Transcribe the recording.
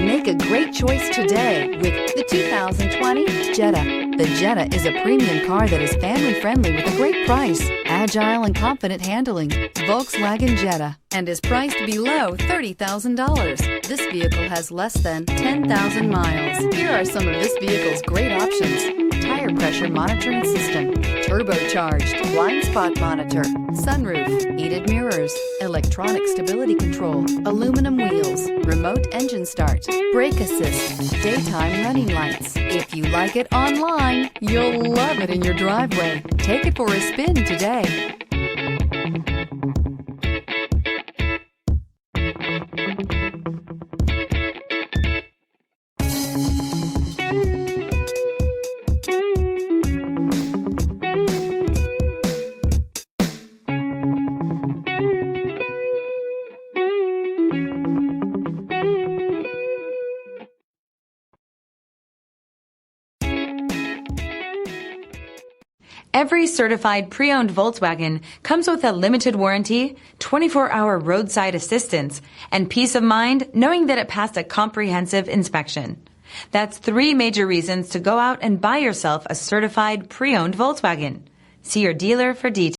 Make a great choice today with the 2020 Jetta. The Jetta is a premium car that is family-friendly with a great price, agile and confident handling. Volkswagen Jetta, and is priced below $30,000. This vehicle has less than 10,000 miles. Here are some of this vehicle's great options: tire pressure monitoring system, turbocharged, blind spot monitor, sunroof, heated mirrors, electronic stability control, aluminum wheels, remote engine start, brake assist, daytime running lights. If you like it online, you'll love it in your driveway. Take it for a spin today. Every certified pre-owned Volkswagen comes with a limited warranty, 24-hour roadside assistance, and peace of mind knowing that it passed a comprehensive inspection. That's 3 major reasons to go out and buy yourself a certified pre-owned Volkswagen. See your dealer for details.